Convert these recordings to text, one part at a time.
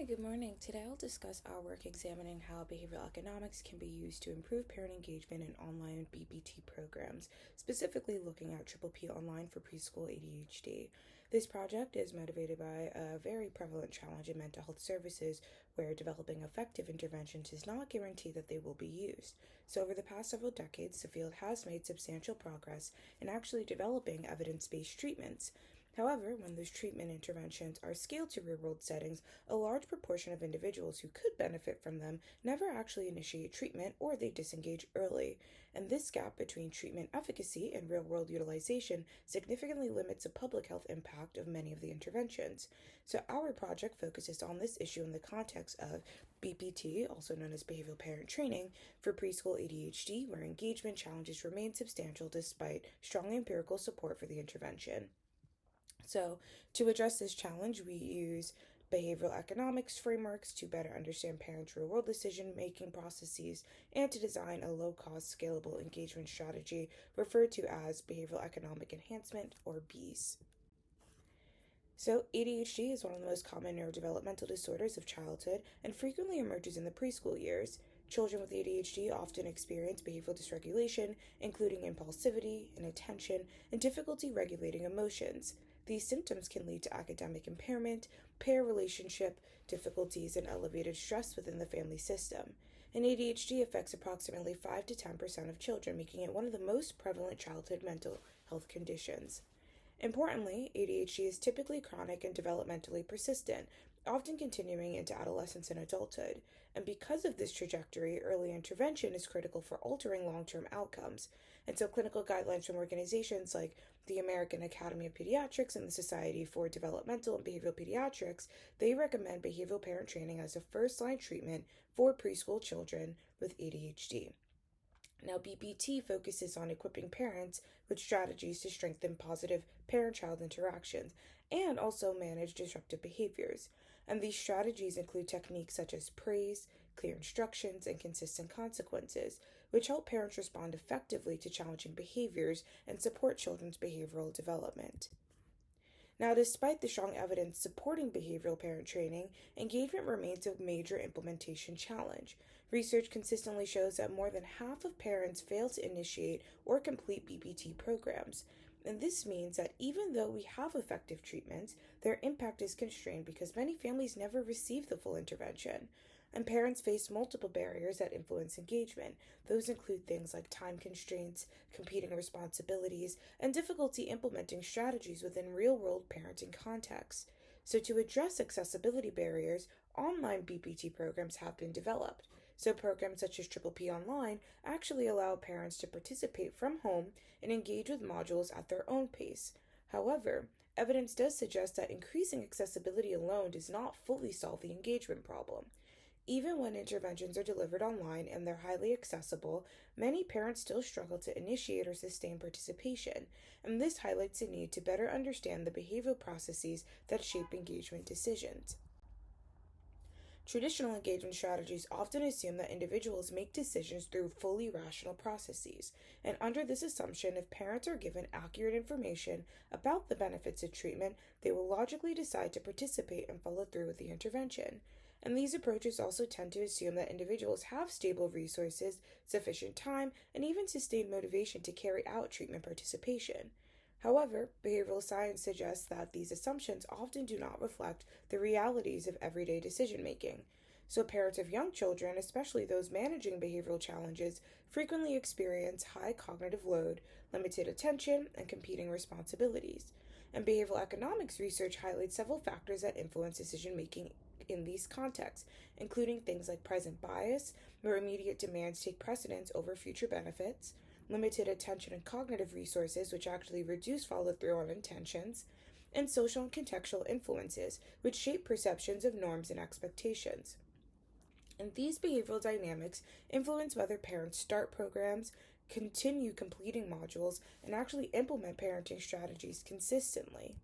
Hi, good morning. Today I'll discuss our work examining how behavioral economics can be used to improve parent engagement in online BPT programs, specifically looking at Triple P Online for preschool ADHD. This project is motivated by a very prevalent challenge in mental health services where developing effective interventions does not guarantee that they will be used. So, over the past several decades, the field has made substantial progress in actually developing evidence based treatments. However, when those treatment interventions are scaled to real world settings, a large proportion of individuals who could benefit from them never actually initiate treatment or they disengage early. And this gap between treatment efficacy and real world utilization significantly limits the public health impact of many of the interventions. So, our project focuses on this issue in the context of BPT, also known as behavioral parent training, for preschool ADHD, where engagement challenges remain substantial despite strong empirical support for the intervention. So, to address this challenge, we use behavioral economics frameworks to better understand parents' real world decision making processes and to design a low cost, scalable engagement strategy referred to as behavioral economic enhancement or BEES. So, ADHD is one of the most common neurodevelopmental disorders of childhood and frequently emerges in the preschool years. Children with ADHD often experience behavioral dysregulation, including impulsivity, inattention, and difficulty regulating emotions. These symptoms can lead to academic impairment, pair relationship difficulties, and elevated stress within the family system. And ADHD affects approximately 5 to 10% of children, making it one of the most prevalent childhood mental health conditions. Importantly, ADHD is typically chronic and developmentally persistent, often continuing into adolescence and adulthood. And because of this trajectory, early intervention is critical for altering long term outcomes. And so, clinical guidelines from organizations like the American Academy of Pediatrics and the Society for Developmental and Behavioral Pediatrics, they recommend behavioral parent training as a first-line treatment for preschool children with ADHD. Now, BPT focuses on equipping parents with strategies to strengthen positive parent child interactions and also manage disruptive behaviors. And these strategies include techniques such as praise, clear instructions, and consistent consequences, which help parents respond effectively to challenging behaviors and support children's behavioral development. Now, despite the strong evidence supporting behavioral parent training, engagement remains a major implementation challenge. Research consistently shows that more than half of parents fail to initiate or complete BPT programs. And this means that even though we have effective treatments, their impact is constrained because many families never receive the full intervention. And parents face multiple barriers that influence engagement. Those include things like time constraints, competing responsibilities, and difficulty implementing strategies within real world parenting contexts. So, to address accessibility barriers, online BPT programs have been developed. So, programs such as Triple P Online actually allow parents to participate from home and engage with modules at their own pace. However, evidence does suggest that increasing accessibility alone does not fully solve the engagement problem. Even when interventions are delivered online and they're highly accessible, many parents still struggle to initiate or sustain participation, and this highlights the need to better understand the behavioral processes that shape engagement decisions. Traditional engagement strategies often assume that individuals make decisions through fully rational processes, and under this assumption, if parents are given accurate information about the benefits of treatment, they will logically decide to participate and follow through with the intervention. And these approaches also tend to assume that individuals have stable resources, sufficient time, and even sustained motivation to carry out treatment participation. However, behavioral science suggests that these assumptions often do not reflect the realities of everyday decision making. So, parents of young children, especially those managing behavioral challenges, frequently experience high cognitive load, limited attention, and competing responsibilities. And behavioral economics research highlights several factors that influence decision making in these contexts, including things like present bias, where immediate demands take precedence over future benefits, limited attention and cognitive resources, which actually reduce follow through on intentions, and social and contextual influences, which shape perceptions of norms and expectations. And these behavioral dynamics influence whether parents start programs, continue completing modules, and actually implement parenting strategies consistently.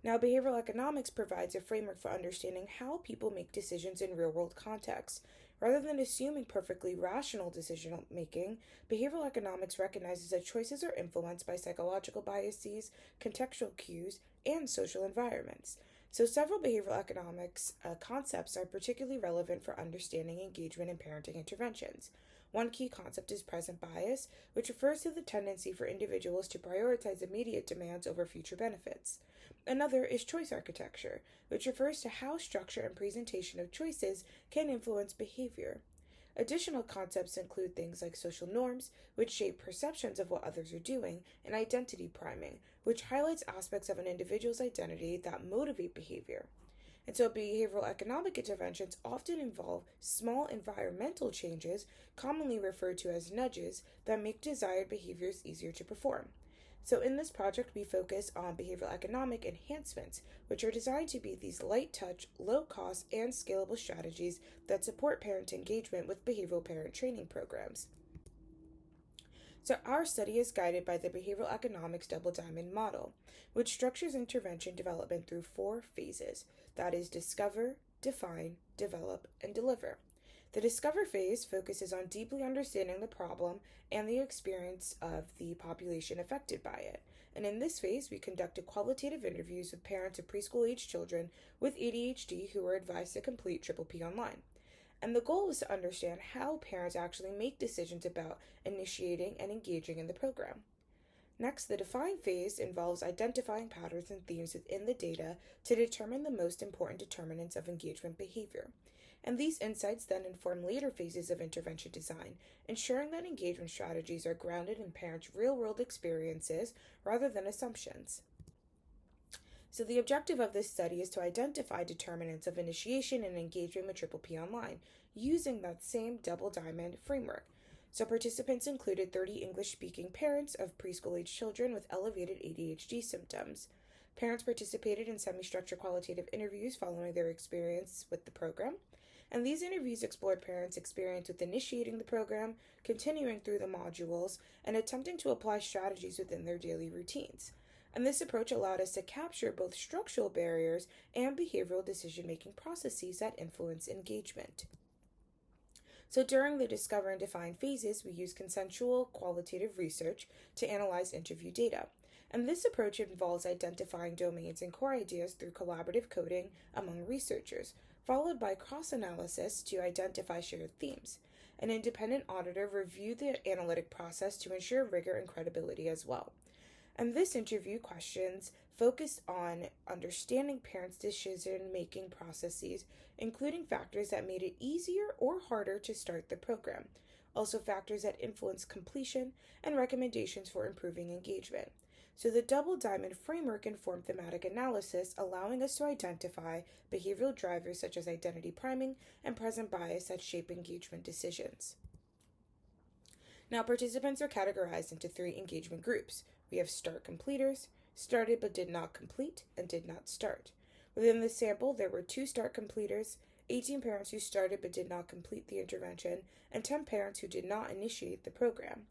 Now, behavioral economics provides a framework for understanding how people make decisions in real world contexts. Rather than assuming perfectly rational decision making, behavioral economics recognizes that choices are influenced by psychological biases, contextual cues, and social environments. So several behavioral economics concepts are particularly relevant for understanding engagement in parenting interventions. One key concept is present bias, which refers to the tendency for individuals to prioritize immediate demands over future benefits. Another is choice architecture, which refers to how structure and presentation of choices can influence behavior. Additional concepts include things like social norms, which shape perceptions of what others are doing, and identity priming, which highlights aspects of an individual's identity that motivate behavior. And so, behavioral economic interventions often involve small environmental changes, commonly referred to as nudges, that make desired behaviors easier to perform. So, in this project, we focus on behavioral economic enhancements, which are designed to be these light touch, low cost, and scalable strategies that support parent engagement with behavioral parent training programs. So, our study is guided by the behavioral economics double diamond model, which structures intervention development through 4 phases, that is, discover, define, develop, and deliver. The discover phase focuses on deeply understanding the problem and the experience of the population affected by it. And in this phase, we conducted qualitative interviews with parents of preschool-age children with ADHD who were advised to complete Triple P online. And the goal was to understand how parents actually make decisions about initiating and engaging in the program. Next, the define phase involves identifying patterns and themes within the data to determine the most important determinants of engagement behavior. And these insights then inform later phases of intervention design, ensuring that engagement strategies are grounded in parents' real-world experiences rather than assumptions. So the objective of this study is to identify determinants of initiation and engagement with Triple P Online using that same double diamond framework. So participants included 30 English-speaking parents of preschool-age children with elevated ADHD symptoms. Parents participated in semi-structured qualitative interviews following their experience with the program. And these interviews explored parents' experience with initiating the program, continuing through the modules, and attempting to apply strategies within their daily routines. And this approach allowed us to capture both structural barriers and behavioral decision-making processes that influence engagement. So during the discover and define phases, we use consensual qualitative research to analyze interview data. And this approach involves identifying domains and core ideas through collaborative coding among researchers, followed by cross-analysis to identify shared themes. An independent auditor reviewed the analytic process to ensure rigor and credibility as well. And this interview questions focused on understanding parents' decision-making processes, including factors that made it easier or harder to start the program, also factors that influence completion, and recommendations for improving engagement. So the double diamond framework informed thematic analysis, allowing us to identify behavioral drivers such as identity priming and present bias that shape engagement decisions. Now, participants are categorized into 3 engagement groups. We have start completers, started but did not complete, and did not start. Within the sample, there were 2 start completers, 18 parents who started but did not complete the intervention, and 10 parents who did not initiate the program.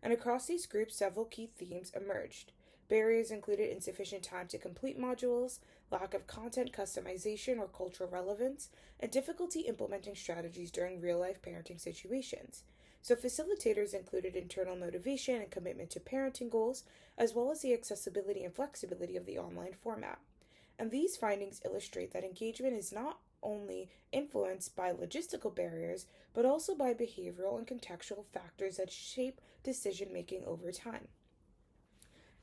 And across these groups, several key themes emerged. Barriers included insufficient time to complete modules, lack of content customization or cultural relevance, and difficulty implementing strategies during real-life parenting situations. So facilitators included internal motivation and commitment to parenting goals, as well as the accessibility and flexibility of the online format. And these findings illustrate that engagement is not only influenced by logistical barriers, but also by behavioral and contextual factors that shape decision-making over time.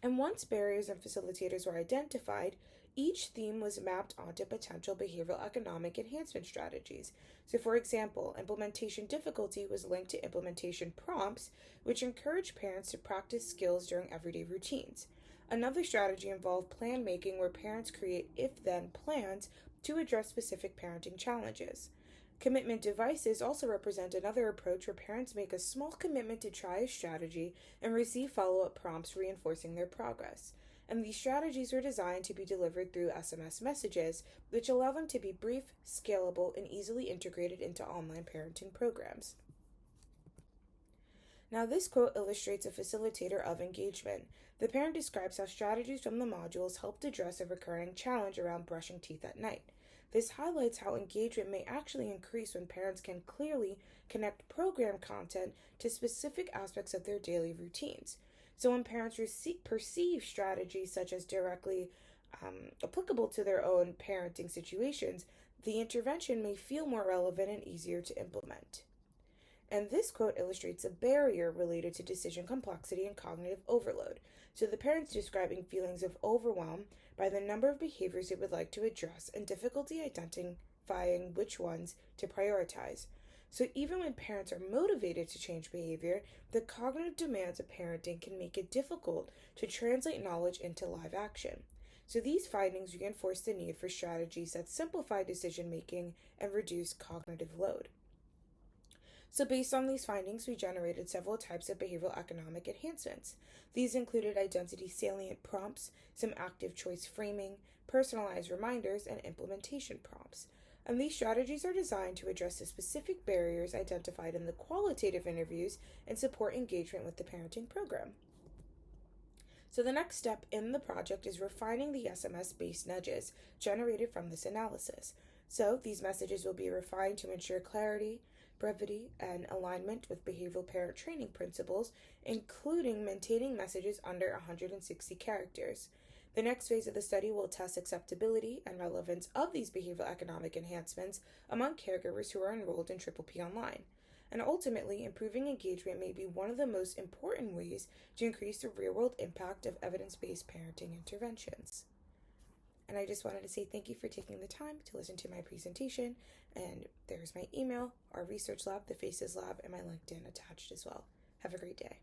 And once barriers and facilitators were identified, each theme was mapped onto potential behavioral economic enhancement strategies. So for example, implementation difficulty was linked to implementation prompts, which encouraged parents to practice skills during everyday routines. Another strategy involved plan making, where parents create if-then plans to address specific parenting challenges. Commitment devices also represent another approach, where parents make a small commitment to try a strategy and receive follow-up prompts reinforcing their progress. And these strategies are designed to be delivered through SMS messages, which allow them to be brief, scalable, and easily integrated into online parenting programs. Now, this quote illustrates a facilitator of engagement. The parent describes how strategies from the modules helped address a recurring challenge around brushing teeth at night. This highlights how engagement may actually increase when parents can clearly connect program content to specific aspects of their daily routines. So when parents perceive strategies such as directly applicable to their own parenting situations, the intervention may feel more relevant and easier to implement. And this quote illustrates a barrier related to decision complexity and cognitive overload. So the parents describing feelings of overwhelm by the number of behaviors they would like to address and difficulty identifying which ones to prioritize. So even when parents are motivated to change behavior, the cognitive demands of parenting can make it difficult to translate knowledge into live action. So these findings reinforce the need for strategies that simplify decision making and reduce cognitive load. So based on these findings, we generated several types of behavioral economic enhancements. These included identity salient prompts, some active choice framing, personalized reminders, and implementation prompts. And these strategies are designed to address the specific barriers identified in the qualitative interviews and support engagement with the parenting program. So the next step in the project is refining the SMS-based nudges generated from this analysis. So these messages will be refined to ensure clarity, brevity, and alignment with behavioral parent training principles, including maintaining messages under 160 characters. The next phase of the study will test acceptability and relevance of these behavioral economic enhancements among caregivers who are enrolled in P Online. And ultimately, improving engagement may be one of the most important ways to increase the real-world impact of evidence-based parenting interventions. And I just wanted to say thank you for taking the time to listen to my presentation. And there's my email, our research lab, the FACES lab, and my LinkedIn attached as well. Have a great day.